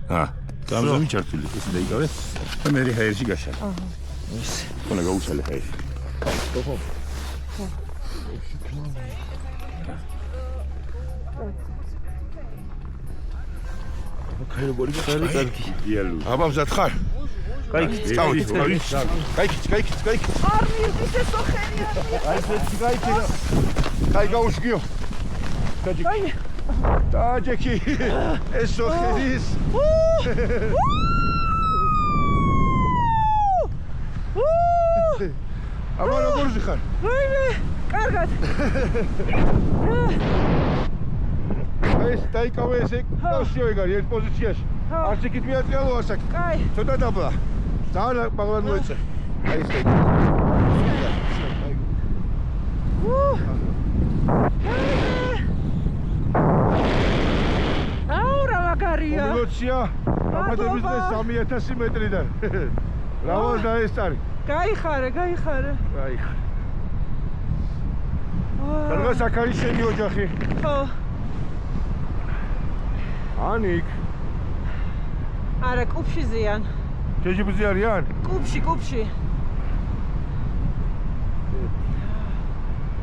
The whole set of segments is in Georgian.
გამზომი ჩართული ესე დაიკავე და მე ჰაერში გაშალე. ის ხონა გაუშალე ჰაერში. ხო. ქაიოგორი კარგი. დიალოგი. აბა მზად ხარ? Кайки. არ მირდის ეს ოხერია. Кай გაუშგიო. Кай. დაჯექი. ეს ოხერის. აბა როგორ ზიხარ? ვაიმე, კარგად. ეს დაიკავე ესე კავშიო ეგარი ერთ პოზიციაში. არც იქით მიაწიალო ასაკი. კაი. ცოტა დაბლა. ძალიან მაგალად მოეწე. აი ესე. აუ რა მაგარია. კომბინაცია. დაბადების დღეს 3000 მეტრიდან. რავალ დაესწარი. გაიხარე. გაიხარე. კარგა საქარი შენი ოჯახი. ხო. ანიკ. არა, კუბში ზიან. ჯეჯიბუზი არიან? კუბში.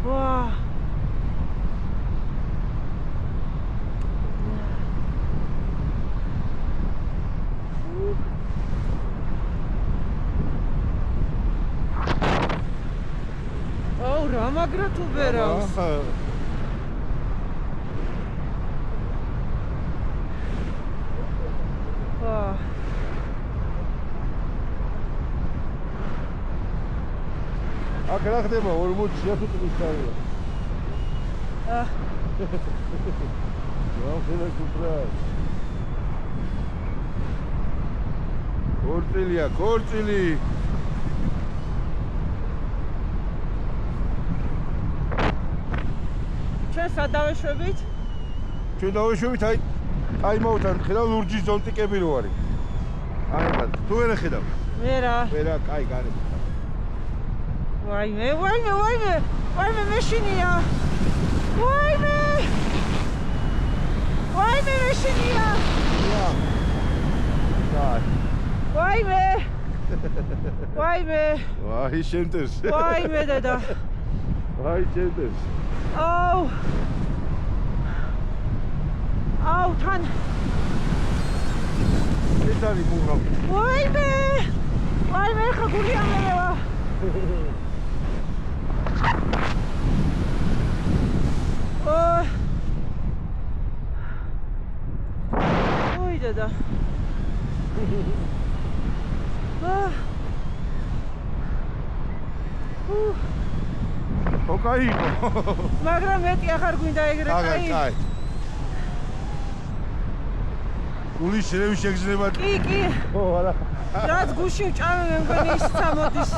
ვა. აუ რა მაგრა თუ ბერავს. აქ რა ხდება 40 წლის წარია. რა ხდება კუპრას? ქორწილი. ჩვენ სადავეშვებით? ჩვენ დავეშვებით აი მოვთან ხედავ ლურჯის ზონტიკები რო არის. აი მაგ თუ ვერ ხედავ? ვერა, კაი გარეთ. ვაიმე, მეშინია. ვაიმე, მეშინია. ვაიმე. ვაი შენდეს. ვაიმე დედა. ვაი შენდეს. აუ თან. ეს არის მუღა. ვაიმე, ხა გული ამევა. Ой, дада. Окей. მაგრამ მეტი ახარ გვინდა ეგრე კაი. გული შევი შეგზნება. კი. ო, არა. რაც გუში ვჭამე მე მგონი ის წამოდის.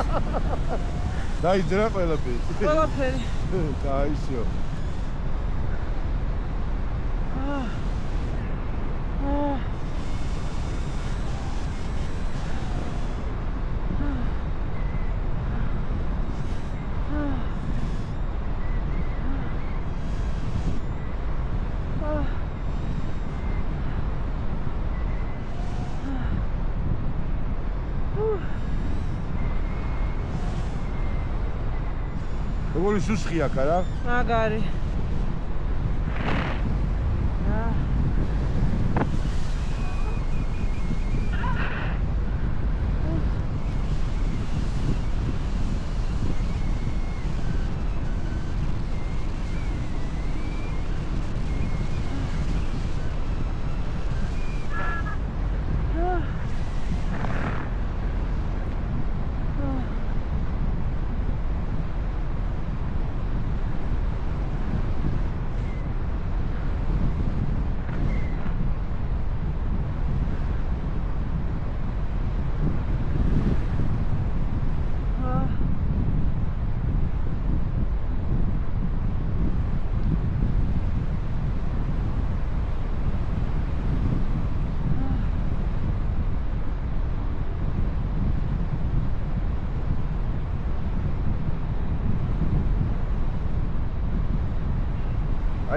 დაიძრა ყველაფერი. კაისიო. როგორი სუსხია კარა? მაგარი.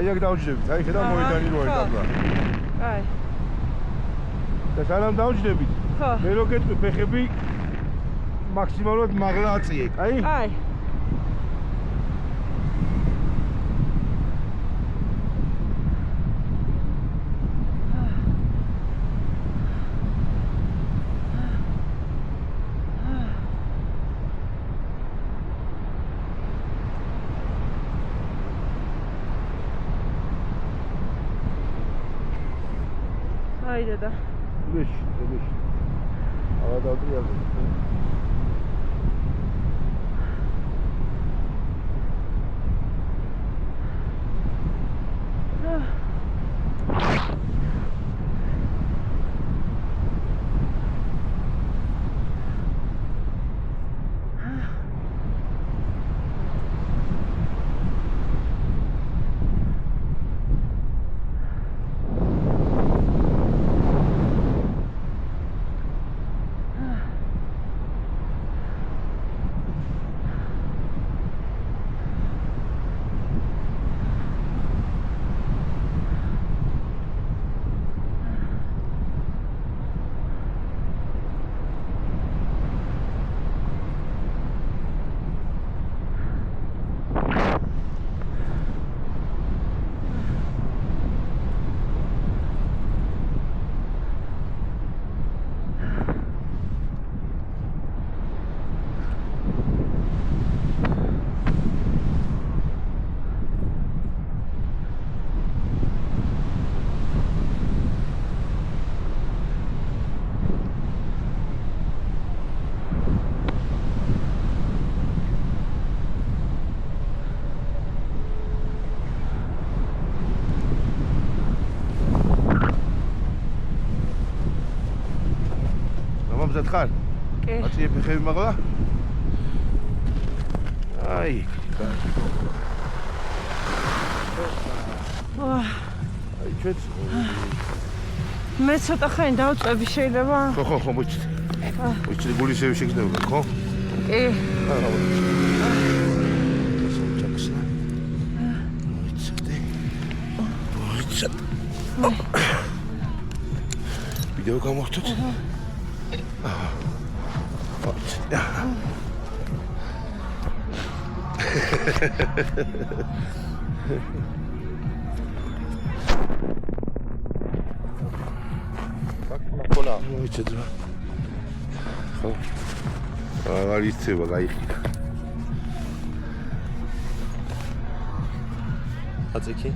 აი აქ დავჯდებით, აი ხედავ მოედანი როა დაბლა. აი. და სანამ დავჯდებით, ხო. მე რო გეტყვი ფეხები მაქსიმალურად მაღლა აწიე, კაი? აი. აი დედა. Beş. Arada bir yazın. მზად ხარ? კი. აწიე ფეხები მაღლა? აი, აი ჩვენც მე ცოტა ხანი დავწვევი შეიძლება? ხო, მოჭდი. მოჭდი გულისები შეგდება, ხო? კი. ვიდეო გამოვხდეთ? Cola. Moicedra. Ხო. აღარ იცება, გაიხიდა. აწიკი